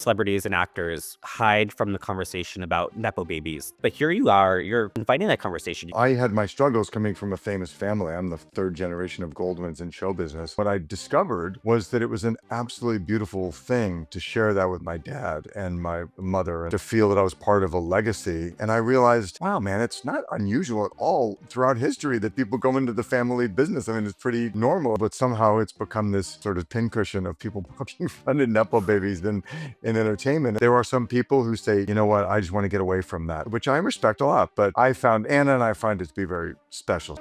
Celebrities and actors hide from the conversation about Nepo babies. But here you are, you're inviting that conversation. I had my struggles coming from a famous family. I'm the third generation of Goldwyns in show business. What I discovered was that it was an absolutely beautiful thing to share that with my dad and my mother and to feel that I was part of a legacy. And I realized, wow, man, it's not unusual at all throughout history that people go into the family business. I mean, it's pretty normal, but somehow it's become this sort of pincushion of people poking fun at Nepo babies in entertainment. There are some people who say, you know what, I just want to get away from that, which I respect a lot. But I found Anna and I find it to be very special.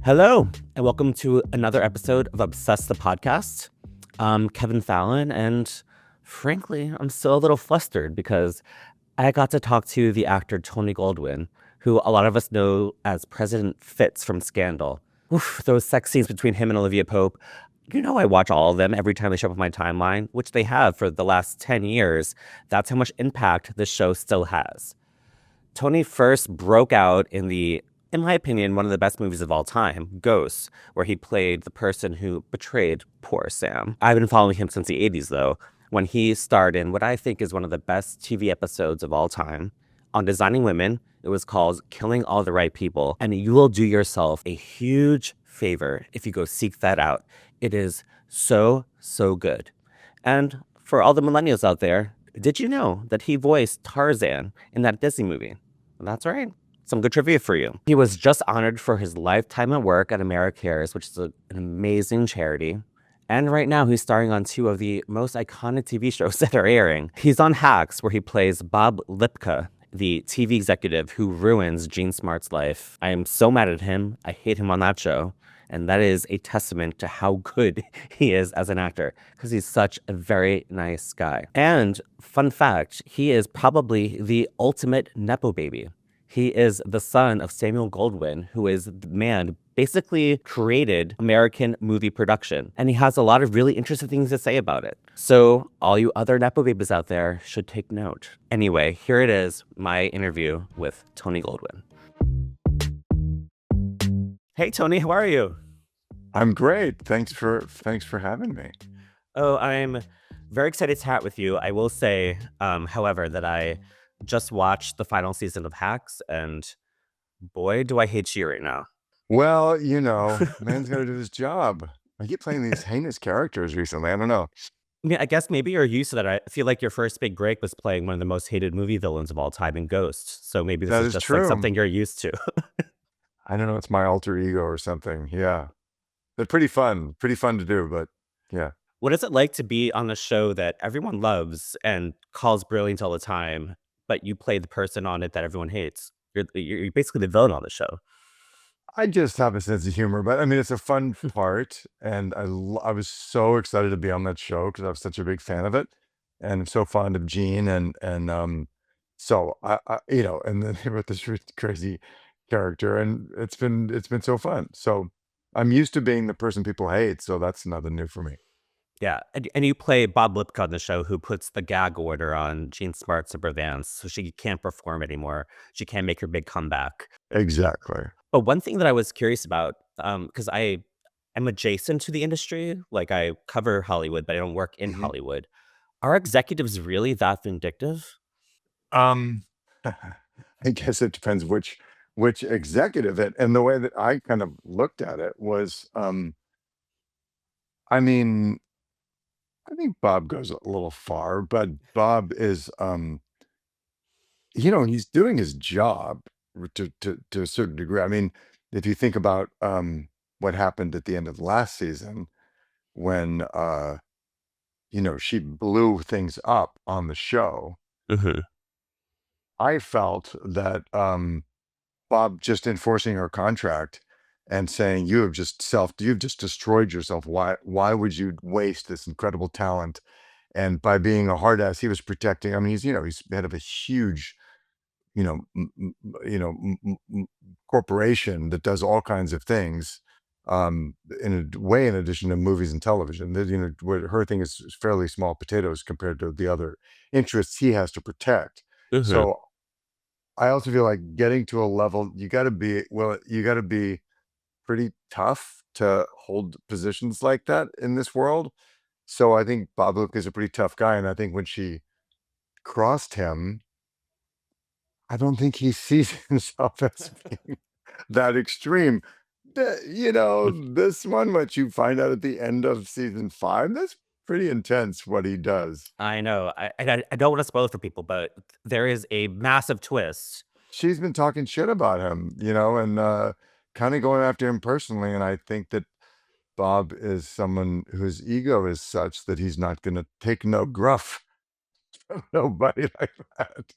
Hello, and welcome to another episode of Obsessed the Podcast. I'm Kevin Fallon, and frankly, I'm still a little flustered because I got to talk to the actor Tony Goldwyn, who a lot of us know as President Fitz from Scandal. Oof, those sex scenes between him and Olivia Pope. You know, I watch all of them every time they show up on my timeline, which they have for the last 10 years. That's how much impact this show still has. Tony first broke out in my opinion, one of the best movies of all time, Ghosts, where he played the person who betrayed poor Sam. I've been following him since the 80s, though, when he starred in what I think is one of the best TV episodes of all time on Designing Women. It was called Killing All the Right People, and you will do yourself a huge favor if you go seek that out. It is so, so good. And for all the millennials out there, did you know that he voiced Tarzan in that Disney movie? That's right. Some good trivia for you. He was just honored for his lifetime at work at Americares, which is an amazing charity. And right now, he's starring on two of the most iconic TV shows that are airing. He's on Hacks, where he plays Bob Lipka, the TV executive who ruins Gene Smart's life. I am so mad at him. I hate him on that show. And that is a testament to how good he is as an actor, because he's such a very nice guy. And fun fact, he is probably the ultimate Nepo baby. He is the son of Samuel Goldwyn, who is the man who basically created American movie production. And he has a lot of really interesting things to say about it. So all you other Nepo babies out there should take note. Anyway, here it is, my interview with Tony Goldwyn. Hey, Tony, how are you? I'm great. Thanks for having me. Oh, I'm very excited to chat with you. I will say, however, that I just watched the final season of Hacks, and boy, do I hate you right now. Well, man's got to do his job. I keep playing these heinous characters recently. I don't know. I guess maybe you're used to that. I feel like your first big break was playing one of the most hated movie villains of all time in Ghost. So maybe this That is is just like true. something you're used to. I don't know. It's my alter ego or something. Yeah. They're pretty fun to do, but yeah. What is it like to be on a show that everyone loves and calls brilliant all the time, but you play the person on it that everyone hates? You're basically the villain on the show. I just have a sense of humor, but I mean, it's a fun part. And I was so excited to be on that show because I was such a big fan of it and I'm so fond of Gene. So and then they wrote this really crazy character and it's been so fun. So I'm used to being the person people hate. So that's nothing new for me. Yeah, and you play Bob Lipka on the show, who puts the gag order on Jean Smart's Upper Vance, so she can't perform anymore. She can't make her big comeback. Exactly. But one thing that I was curious about, because I am adjacent to the industry, like I cover Hollywood, but I don't work in Mhm. Hollywood. Are executives really that vindictive? Um, I guess it depends which executive and the way that I kind of looked at it was, I mean, I think Bob goes a little far, but Bob is, he's doing his job to a certain degree. I mean, if you think about what happened at the end of last season when she blew things up on the show, Hmm. I felt that Bob just enforcing her contract and saying you've just destroyed yourself. Why would you waste this incredible talent? And by being a hard ass, he was protecting. I mean, he's head of a huge you know m- m- corporation that does all kinds of things in a way in addition to movies and television. That where her thing is fairly small potatoes compared to the other interests he has to protect. Hmm. So I also feel like getting to a level you got to be pretty tough to hold positions like that in this world. So I think Bob Luke is a pretty tough guy, and I think when she crossed him, I don't think he sees himself as being that extreme. This one, what you find out at the end of season 5, that's pretty intense what he does. I know. I don't want to spoil it for people, but there is a massive twist. She's been talking shit about him, and kind of going after him personally. And I think that Bob is someone whose ego is such that he's not going to take no gruff from nobody like that,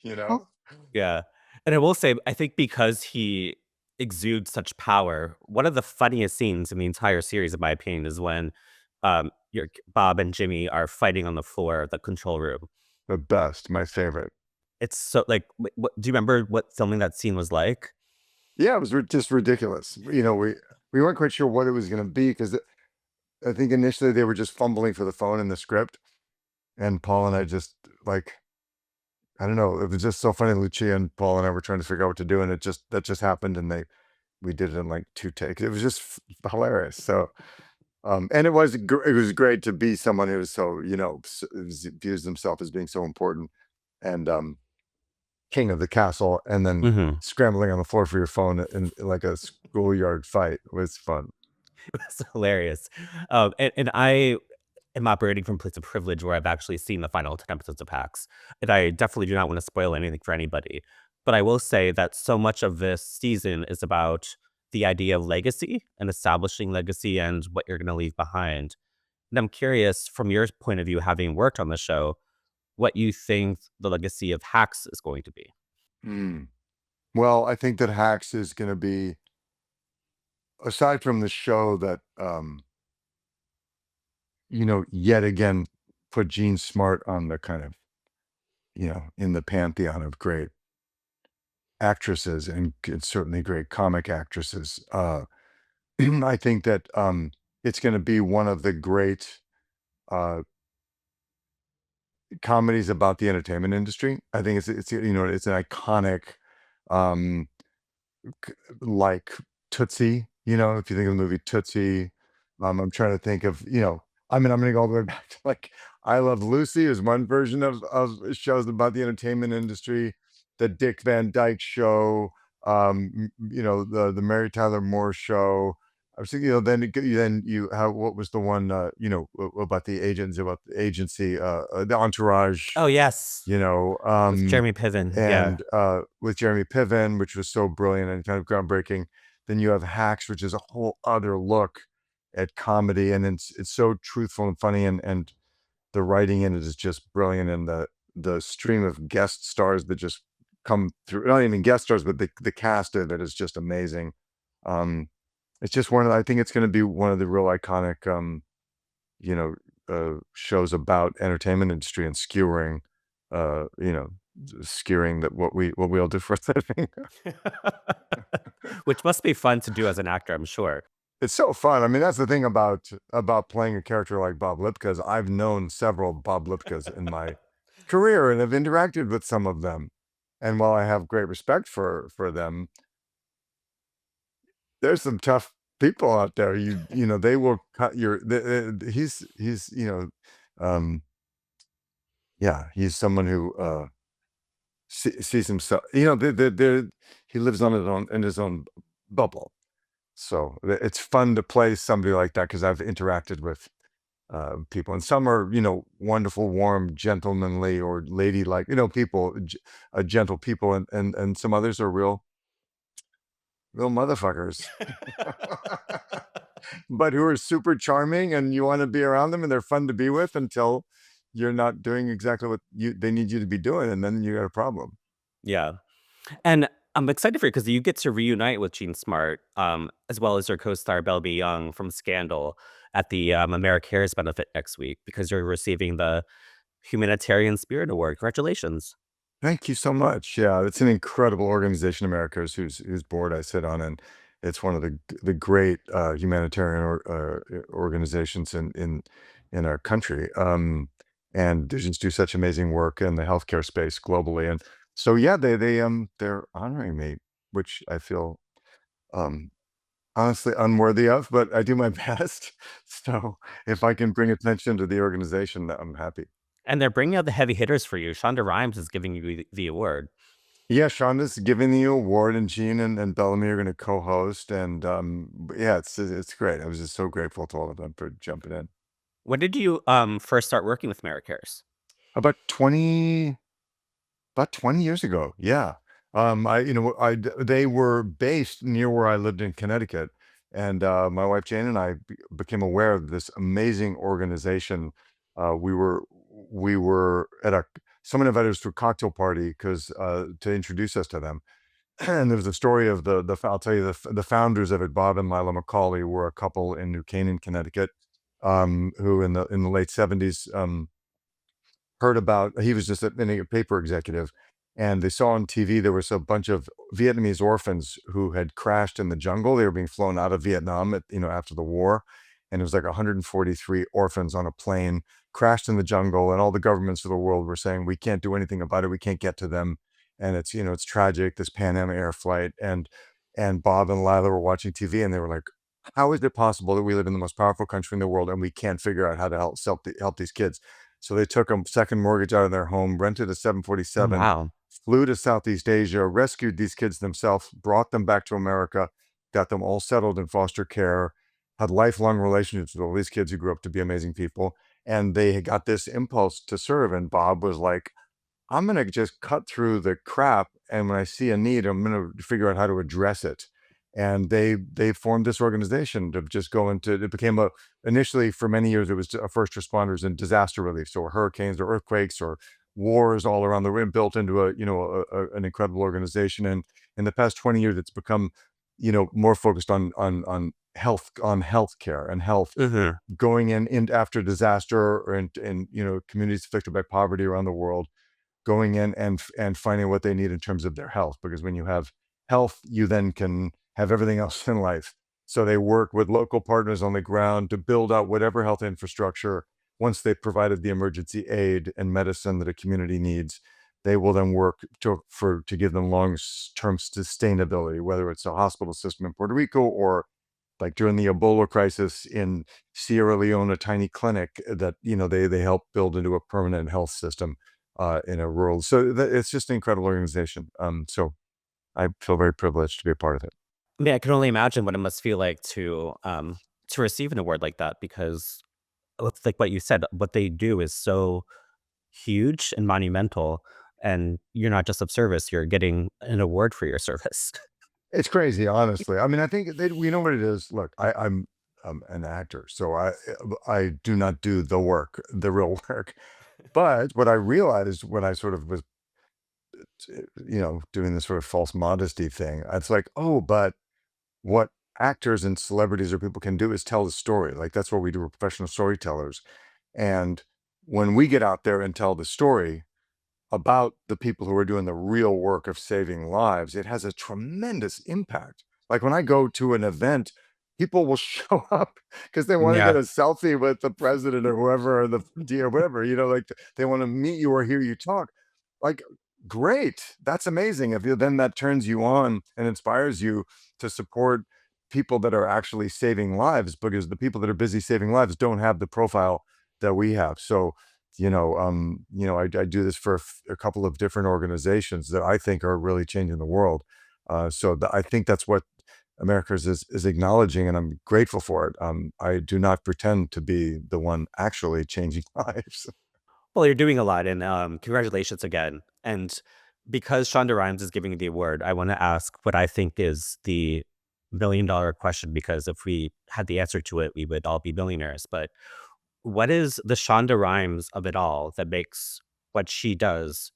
you know? Yeah. And I will say, I think because he exudes such power, one of the funniest scenes in the entire series, in my opinion, is when your Bob and Jimmy are fighting on the floor of the control room. The best, my favorite. It's so like, do you remember what filming that scene was like? Yeah, it was just ridiculous. We weren't quite sure what it was going to be because I think initially they were just fumbling for the phone in the script, and Paul and I just like I don't know. It was just so funny. Lucia and Paul and I were trying to figure out what to do, and that just happened, and we did it in like 2 takes. It was just hilarious. So, and it was great to be someone who was so views himself as being so important and king of the castle, and then Mhm. scrambling on the floor for your phone in like a schoolyard fight was fun. It's hilarious. And I am operating from a place of privilege where I've actually seen the final 10 episodes of Hacks, and I definitely do not want to spoil anything for anybody. But I will say that so much of this season is about the idea of legacy and establishing legacy and what you're going to leave behind. And I'm curious, from your point of view, having worked on the show, what you think the legacy of Hacks is going to be. Hmm. Well, I think that Hacks is going to be, aside from the show that yet again put Gene Smart on the kind of, in the pantheon of great actresses and certainly great comic actresses. I think that it's going to be one of the great uh, comedies about the entertainment industry. I think it's an iconic um, like Tootsie, if you think of the movie Tootsie, I'm trying to think of, I'm gonna go all the way back to like I Love Lucy is one version of shows about the entertainment industry, the Dick Van Dyke Show, the Mary Tyler Moore Show. I was thinking, then you have what was the one, about the agents, about the agency, the Entourage, Oh, yes. you know, With um, Jeremy Piven. Yeah. and with Jeremy Piven, which was so brilliant and kind of groundbreaking. Then you have Hacks, which is a whole other look at comedy, and it's so truthful and funny, and the writing in it is just brilliant, and the stream of guest stars that just come through, not even guest stars, but the cast of it is just amazing. Um, it's just I think it's going to be one of the real iconic, you know, shows about entertainment industry and skewering, you know, skewering that what we all do for a living. Which must be fun to do as an actor, I'm sure. It's so fun. I mean, that's the thing about playing a character like Bob Lipka is I've known several Bob Lipkas in my career and have interacted with some of them. And while I have great respect for them, there's some tough people out there. They will cut he's um yeah, he's someone who sees himself, he lives on his own in his own bubble. So it's fun to play somebody like that because I've interacted with people, and some are wonderful, warm, gentlemanly, or ladylike, people, gentle people, and some others are real motherfuckers, but who are super charming, and you want to be around them, and they're fun to be with until you're not doing exactly what they need you to be doing, and then you got a problem. Yeah. And I'm excited for you because you get to reunite with Gene Smart, as well as your co-star Belby Young from Scandal at the Americares benefit next week because you're receiving the Humanitarian Spirit Award. Congratulations. Thank you so much. Yeah, it's an incredible organization, Americares, whose board I sit on, and it's one of the great humanitarian organizations in our country. And they just do such amazing work in the healthcare space globally. And so, yeah, they're honoring me, which I feel um, honestly unworthy of, but I do my best. So if I can bring attention to the organization, I'm happy. And they're bringing out the heavy hitters for you. Shonda Rhimes is giving you the award. Yeah, Shonda's giving the award, and Gene and Bellamy are going to co-host, and yeah, it's great. I was just so grateful to all of them for jumping in. When did you first start working with Americares? About 20 About 20 years ago, yeah. They were based near where I lived in Connecticut, and my wife Jane and I became aware of this amazing organization. We were at a someone invited us to a cocktail party because to introduce us to them, and there was a story of I'll tell you the founders of it, Bob and Lila McCauley, were a couple in New Canaan, Connecticut, who in the late 70s. Heard about he was just a paper executive, and they saw on TV there was a bunch of Vietnamese orphans who had crashed in the jungle. They were being flown out of Vietnam after the war, and it was like 143 orphans on a plane crashed in the jungle, and all the governments of the world were saying we can't do anything about it, we can't get to them, and it's tragic, this Pan Am Air flight. And Bob and Lila were watching TV, and they were like, how is it possible that we live in the most powerful country in the world and we can't figure out how to help these kids? So they took a second mortgage out of their home, rented a Oh, 747, wow. flew to Southeast Asia, rescued these kids themselves, brought them back to America, got them all settled in foster care, had lifelong relationships with all these kids who grew up to be amazing people. And they got this impulse to serve. And Bob was like, I'm gonna just cut through the crap, and when I see a need, I'm gonna figure out how to address it. And they formed this organization to just go into it. Became a initially for many years it was first responders and disaster relief, so hurricanes or earthquakes or wars all around the rim, built into an incredible organization. And in the past 20 years, it's become more focused on healthcare and health, Mhm. going in after disaster or in communities affected by poverty around the world, going in and finding what they need in terms of their health, because when you have health you then can have everything else in life. So they work with local partners on the ground to build out whatever health infrastructure. Once they've provided the emergency aid and medicine that a community needs, they will then work to give them long-term sustainability, whether it's a hospital system in Puerto Rico or like during the Ebola crisis in Sierra Leone, a tiny clinic that they help build into a permanent health system in a rural. So it's just an incredible organization. So I feel very privileged to be a part of it. I mean, I can only imagine what it must feel like to receive an award like that because it's like what you said, what they do is so huge and monumental, and you're not just of service, you're getting an award for your service. It's crazy, honestly. I mean, I think we know what it is. Look, I'm an actor, so I do not do the work, the real work. But what I realized when I sort of was, doing this sort of false modesty thing, it's like, oh, but what actors and celebrities or people can do is tell the story. Like that's what we do. We're professional storytellers. And when we get out there and tell the story about the people who are doing the real work of saving lives, it has a tremendous impact. Like when I go to an event, people will show up because they want to get Yeah. a selfie with the president or whoever, or the D or whatever, like they want to meet you or hear you talk. Like, great. That's amazing. If you then that turns you on and inspires you to support people that are actually saving lives, because the people that are busy saving lives don't have the profile that we have. So I do this for a couple of different organizations that I think are really changing the world. I think that's what America's is acknowledging, and I'm grateful for it. I do not pretend to be the one actually changing lives. Well, you're doing a lot, and, congratulations again, and because Shonda Rhimes is giving you the award, I wanna ask what I think is the million-dollar question, because if we had the answer to it, we would all be millionaires, but what is the Shonda Rhimes of it all that makes what she does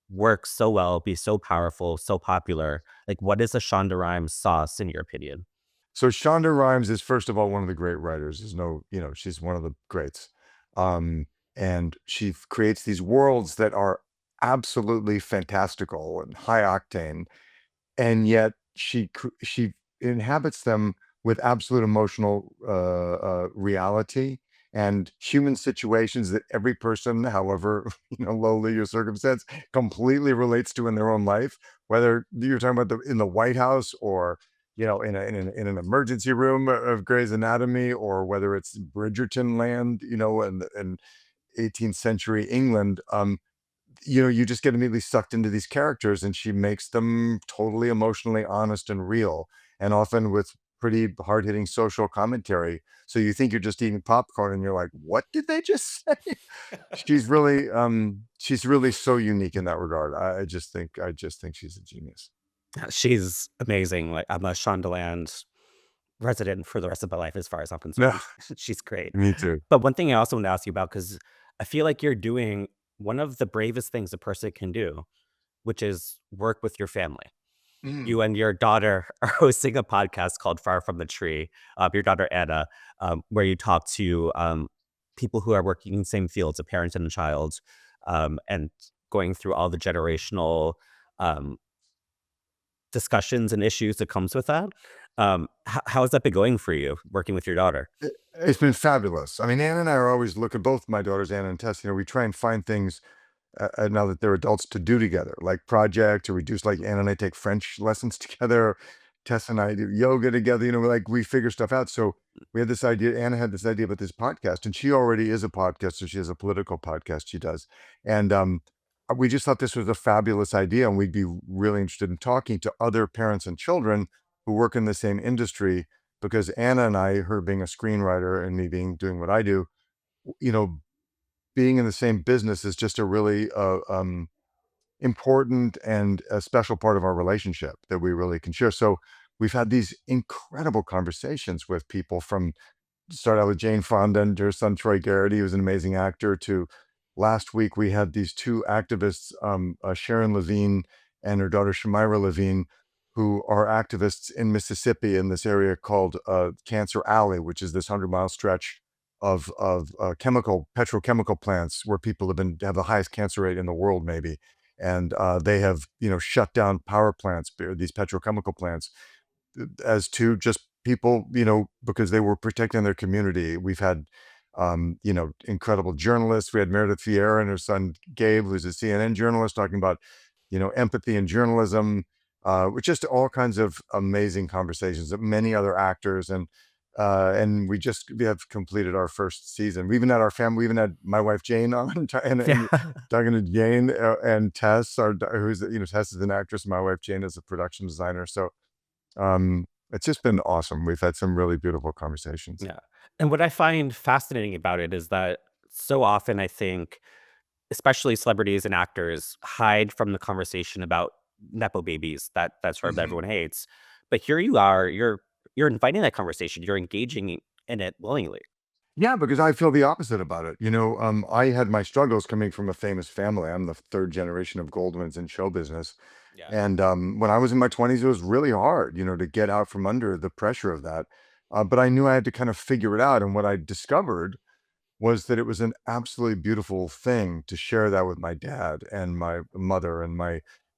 work so well, be so powerful, so popular? Like, what is the Shonda Rhimes sauce in your opinion? So Shonda Rhimes is, first of all, one of the great writers. She's one of the greats. And she creates these worlds that are absolutely fantastical and high octane, and yet she inhabits them with absolute emotional reality and human situations that every person, however lowly your circumstance, completely relates to in their own life. Whether you're talking about in the White House or in an emergency room of Grey's Anatomy, or whether it's Bridgerton land, in 18th century England. You just get immediately sucked into these characters, and she makes them totally emotionally honest and real, and often with pretty hard hitting social commentary. So you think you're just eating popcorn, and you're like, what did they just say? She's really so unique in that regard. I just think she's a genius. She's amazing. Like, I'm a Shondaland resident for the rest of my life as far as I'm No, concerned. She's great. me too. But one thing I also want to ask you about, because I feel like you're doing one of the bravest things a person can do, which is work with your family. You Mm. and your daughter are hosting a podcast called Far From the Tree, your daughter Anna, where you talk to people who are working in the same fields, a parent and a child, and going through all the generational um, discussions and issues that comes with that. How has that been going for you, working with your daughter? It's been fabulous. I mean, Anna and I are always looking, both my daughters, Anna and Tess, we try and find things now that they're adults to do together, like projects, or we do, like Anna and I take French lessons together. Tess and I do yoga together, like we figure stuff out. So we had this idea, Anna had this idea about this podcast, and she already is a podcaster. She has a political podcast she does. And we just thought this was a fabulous idea, and we'd be really interested in talking to other parents and children who work in the same industry, because Anna and I, her being a screenwriter and me being doing what I do, you know, being in the same business is just a really important and a special part of our relationship that we really can share. So we've had these incredible conversations with people, from start out with Jane Fonda and her son Troy Garrity, who's an amazing actor, to last week we had these two activists, Sharon Levine and her daughter Shamira Levine, who are activists in Mississippi in this area called Cancer Alley, which is this 100-mile stretch of chemical petrochemical plants where people have the highest cancer rate in the world, maybe. And they have shut down power plants, these petrochemical plants, as to just people, because they were protecting their community. We've had, incredible journalists. We had Meredith Vieira and her son Gabe, who's a CNN journalist, talking about, empathy in journalism, with just all kinds of amazing conversations. Many other actors, and we have completed our first season. We even had our family. We even had my wife Jane on, and Yeah. talking to Jane, and Tess, Tess is an actress. My wife Jane is a production designer. So it's just been awesome. We've had some really beautiful conversations. Yeah. And what I find fascinating about it is that so often I think, especially celebrities and actors, hide from the conversation about nepo babies that sort of Mhm. everyone hates. But here you are, you're inviting that conversation, you're engaging in it willingly. Yeah, because I feel the opposite about it. I had my struggles coming from a famous family. I'm the third generation of Goldwyns in show business. Yeah. And when I was in my 20s, it was really hard, to get out from under the pressure of that. But I knew I had to kind of figure it out. And what I discovered was that it was an absolutely beautiful thing to share that with my dad and my mother, and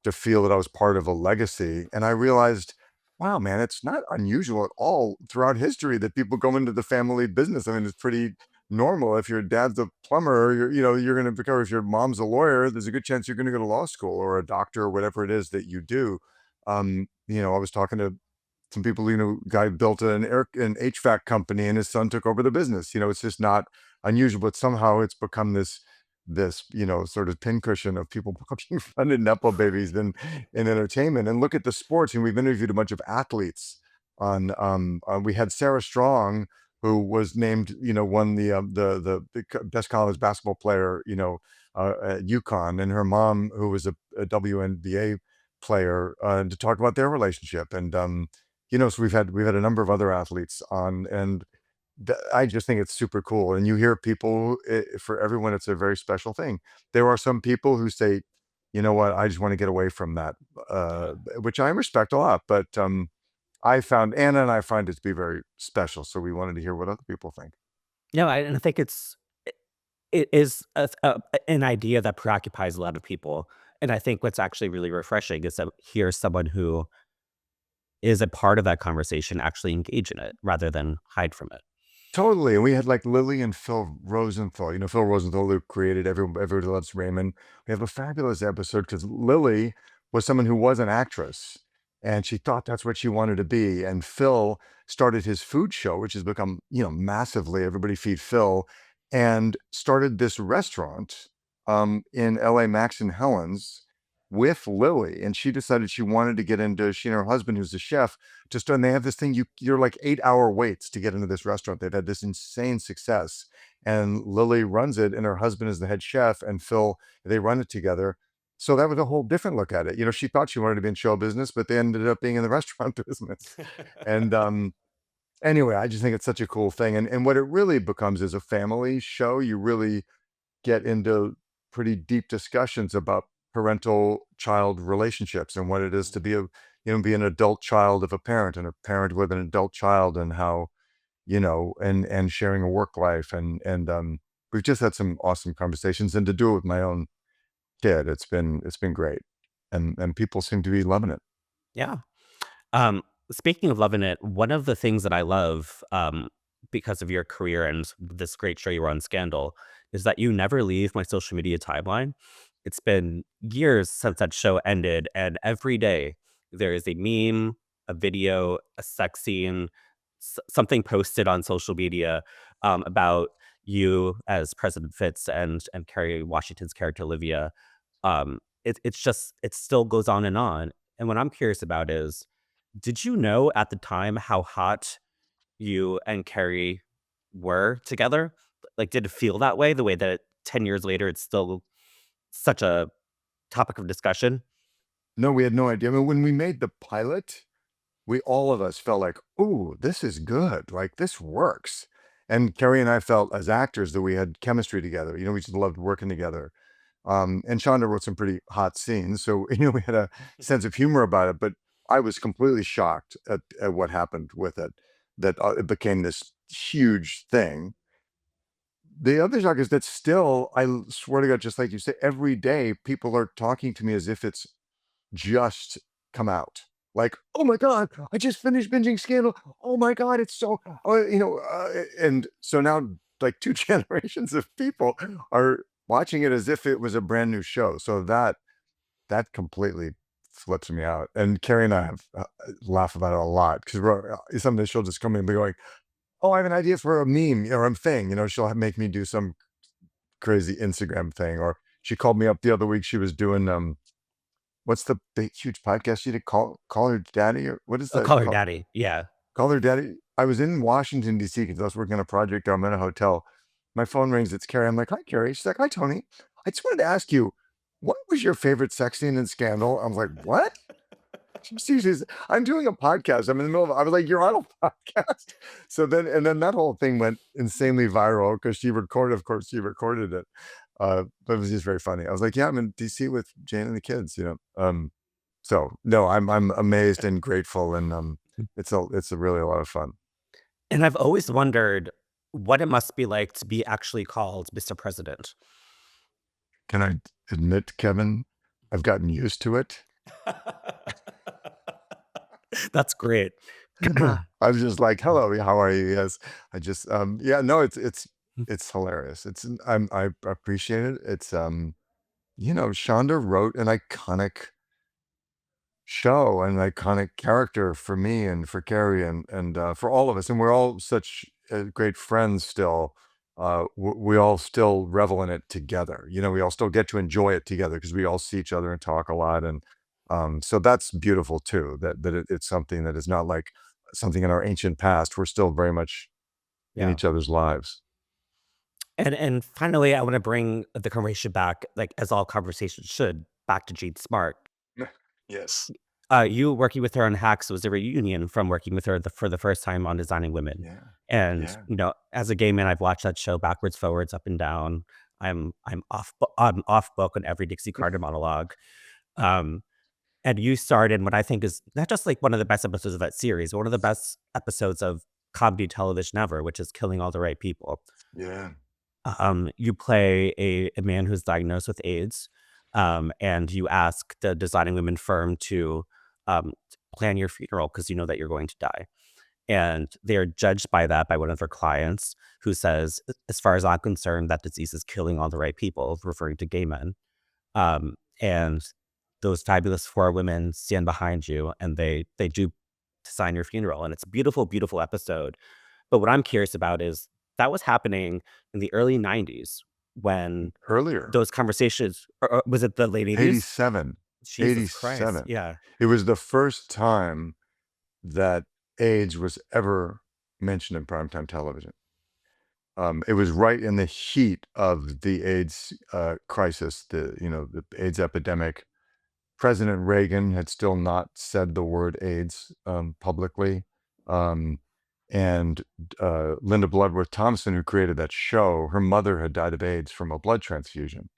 to feel that I was part of a legacy. And I realized, wow, man, it's not unusual at all throughout history that people go into the family business. I mean, it's pretty normal. If your dad's a plumber, you're going to become, if your mom's a lawyer, there's a good chance you're going to go to law school or a doctor or whatever it is that you do. I was talking to some people, guy built an HVAC company, and his son took over the business. It's just not unusual, but somehow it's become this sort of pincushion of people poking fun at nepo babies in entertainment. And look at the sports, and we've interviewed a bunch of athletes on. We had Sarah Strong, who was named, won the best college basketball player, at UConn, and her mom, who was a WNBA player, to talk about their relationship. And so we've had a number of other athletes on, and I just think it's super cool. And you hear people, for everyone, it's a very special thing. There are some people who say, you know what, I just want to get away from that, Yeah. which I respect a lot. But I found Anna and I find it to be very special. So we wanted to hear what other people think. No, and I think it is an idea that preoccupies a lot of people. And I think what's actually really refreshing is to hear someone who is a part of that conversation actually engage in it rather than hide from it. Totally. And we had like Lily and Phil Rosenthal. Phil Rosenthal, who created Everybody Loves Raymond. We have a fabulous episode because Lily was someone who was an actress. and she thought that's what she wanted to be. And Phil started his food show, which has become, massively, everybody feed Phil, and started this restaurant in LA, Max and Helen's, with Lily. And she decided she wanted to get into, she and her husband, who's a chef, to start. And they have this thing, you're like 8-hour waits to get into this restaurant. They've had this insane success. And Lily runs it, and her husband is the head chef, and Phil, they run it together. So that was a whole different look at it. She thought she wanted to be in show business, but they ended up being in the restaurant business. And anyway, I just think it's such a cool thing. And what it really becomes is a family show. You really get into pretty deep discussions about parental child relationships and what it is to be be an adult child of a parent, and a parent with an adult child, and how, and sharing a work life. And we've just had some awesome conversations, and to do it with my own kid, it's been great. And people seem to be loving it. Yeah. Um, Speaking of loving it, one of the things that I love, because of your career and this great show you were on, Scandal, is that you never leave my social media timeline. It's been years since that show ended, and every day there is a meme, a video, a sex scene, something posted on social media about you as President Fitz and Kerry Washington's character Olivia. It's just it still goes on and on. And what I'm curious about is, did you know at the time how hot you and Carrie were together? Like, did it feel that way, the way that 10 years later, it's still such a topic of discussion? No, we had no idea. I mean, when we made the pilot, we all of us felt like, "Ooh, this is good. Like, this works." And Carrie and I felt as actors that we had chemistry together. We just loved working together. And Shonda wrote some pretty hot scenes, so we had a sense of humor about it. But I was completely shocked at what happened with it, that it became this huge thing. The other shock is that still, swear to God, just like you say, every day people are talking to me as if it's just come out. Like, "Oh my God, I just finished binging Scandal. Oh my God, it's so," and so now, like, two generations of people are watching it as if it was a brand new show. So that completely flips me out. And Carrie and I have laugh about it a lot, because some of this she'll just come in and be going, "Oh, I have an idea for a meme or a thing." She'll make me do some crazy Instagram thing. Or she called me up the other week. She was doing what's the big huge podcast you did? Call Her Daddy, or what is Oh, that? call her daddy. Yeah. Call Her Daddy. I was in Washington D.C. because I was working on a project. I'm in a hotel. My phone rings. It's Carrie. I'm like, "Hi, Carrie." She's like, "Hi, Tony. I just wanted to ask you, what was your favorite sex scene in Scandal?" I was like, "What?" I'm doing a podcast. I'm in the middle of. I was like, "You're on a podcast." So then that whole thing went insanely viral because she recorded. Of course, she recorded it. But it was just very funny. I was like, "Yeah, I'm in DC with Jane and the kids." So no, I'm amazed and grateful, and it's a really a lot of fun. And I've always wondered what it must be like to be actually called Mr. President. Can I admit, Kevin, I've gotten used to it. That's great. I was just like, "Hello, how are you?" Yes, I just yeah, no, it's hilarious. I appreciate it. It's Shonda wrote an iconic show, an iconic character for me and for Carrie, and for all of us, and we're all such great friends still. We all still revel in it together. We all still get to enjoy it together because we all see each other and talk a lot. And so that's beautiful too. It's something that is not like something in our ancient past. We're still very much in Yeah. each other's lives. And finally, I wanna bring the conversation back, like, as all conversations should, back to Jean Smart. Yes. You working with her on Hacks was a reunion from working with her for the first time on Designing Women. Yeah. And, Yeah. as a gay man, I've watched that show backwards, forwards, up and down. I'm off book on every Dixie Carter monologue. Um, and you starred in what I think is not just, like, one of the best episodes of that series, but one of the best episodes of comedy television ever, which is Killing All the Right People. Yeah. You play a man who's diagnosed with AIDS, and you ask the Designing Women firm to plan your funeral because you know that you're going to die. And they are judged by that by one of their clients who says, as far as I'm concerned, that disease is killing all the right people, referring to gay men. And those fabulous 4 women stand behind you, and they do sign your funeral, and it's a beautiful, beautiful episode. But what I'm curious about is that was happening in the early 90s when Earlier, those conversations or was it the late 80s? 87, Jesus Christ, 87. yeah. It was the first time that AIDS was ever mentioned in primetime television. It was right in the heat of the AIDS crisis, the AIDS epidemic. President Reagan had still not said the word AIDS publicly. Um, and Linda Bloodworth Thompson, who created that show, her mother had died of AIDS from a blood transfusion.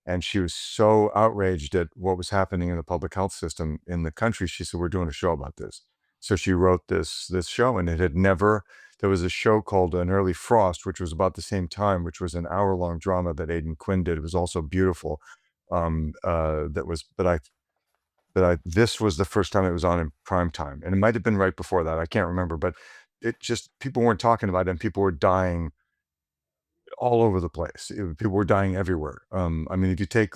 And she was so outraged at what was happening in the public health system in the country. She said, "We're doing a show about this." So she wrote this show, and it had never. There was a show called An Early Frost, which was about the same time, which was an hour-long drama that Aidan Quinn did. It was also beautiful. That was, this was the first time it was on in prime time, and it might have been right before that. I can't remember, but it just people weren't talking about it, and people were dying all over the place. People were dying everywhere. I mean, if you take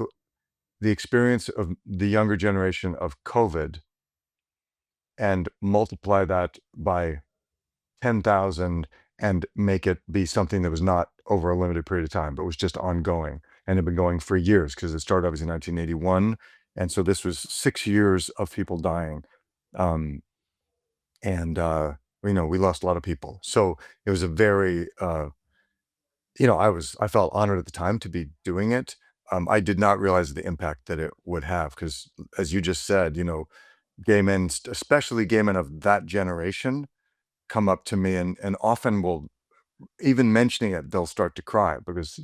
the experience of the younger generation of COVID and multiply that by 10,000 and make it be something that was not over a limited period of time, but was just ongoing and had been going for years, because it started obviously in 1981. And so this was 6 years of people dying. Um, and, we lost a lot of people. So it was a very, I felt honored at the time to be doing it. I did not realize the impact that it would have, because as you just said, gay men, especially gay men of that generation, come up to me and often will, even mentioning it, they'll start to cry because,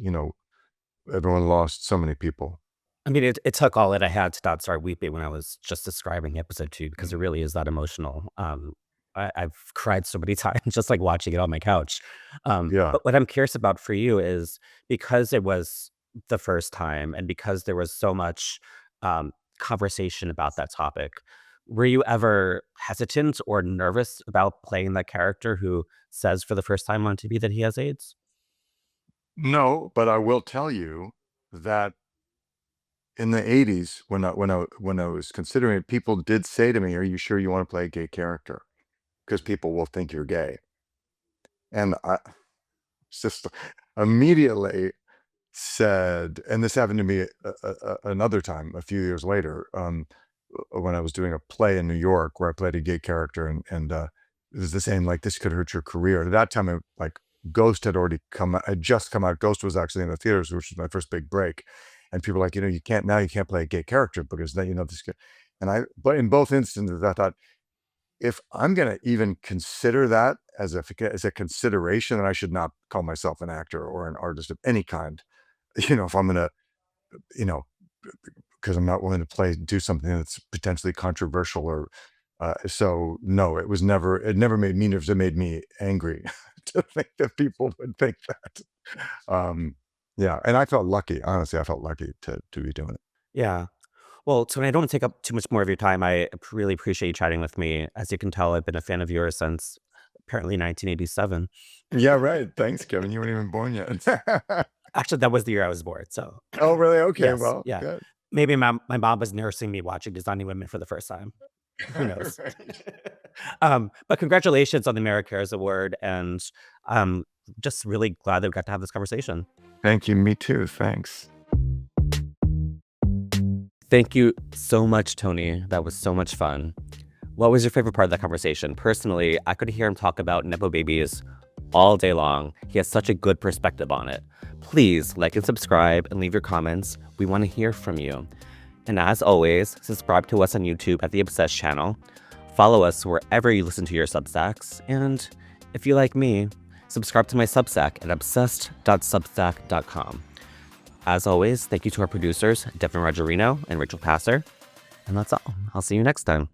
everyone lost so many people. I mean, it took all that I had to not start weeping when I was just describing episode 2 because it really is that emotional. I've cried so many times just, like, watching it on my couch. Yeah. But what I'm curious about for you is because it was the first time and because there was so much, conversation about that topic, were you ever hesitant or nervous about playing that character who says for the first time on TV that he has AIDS? No, but I will tell you that in the 80s, when I was considering it, people did say to me, "Are you sure you want to play a gay character? Because people will think you're gay." And I just immediately said, and this happened to me another time a few years later, when I was doing a play in New York where I played a gay character, and it was the same, like, this could hurt your career. At that time, Ghost had already had just come out. Ghost was actually in the theaters, which was my first big break. And people were like, you can't play a gay character because then, this could, but in both instances, I thought, if I'm going to even consider that as a consideration, then I should not call myself an actor or an artist of any kind. If I'm going to, you know, because I'm not willing to do something that's potentially controversial, or so no, it never made me nervous. It made me angry to think that people would think that. Yeah. And I felt lucky. Honestly, I felt lucky to be doing it. Yeah. Well, so I don't want to take up too much more of your time. Really appreciate you chatting with me. As you can tell, I've been a fan of yours since apparently 1987. Yeah, right. Thanks, Kevin. You weren't even born yet. Actually, that was the year I was born. So, Oh, really? Okay. yes, Well, yeah. good. Maybe my mom was nursing me watching Designing Women for the first time. Who knows? Right. But congratulations on the Americares Award. And just really glad that we got to have this conversation. Thank you. Me too. Thanks. Thank you so much, Tony. That was so much fun. What was your favorite part of that conversation? Personally, I could hear him talk about Nepo babies all day long. He has such a good perspective on it. Please like and subscribe and leave your comments. We want to hear from you. And as always, subscribe to us on YouTube at the Obsessed channel. Follow us wherever you listen to your Substacks. And if you like me, subscribe to my Substack at obsessed.substack.com. As always, thank you to our producers, Devin Roggerino and Rachel Passer. And that's all. I'll see you next time.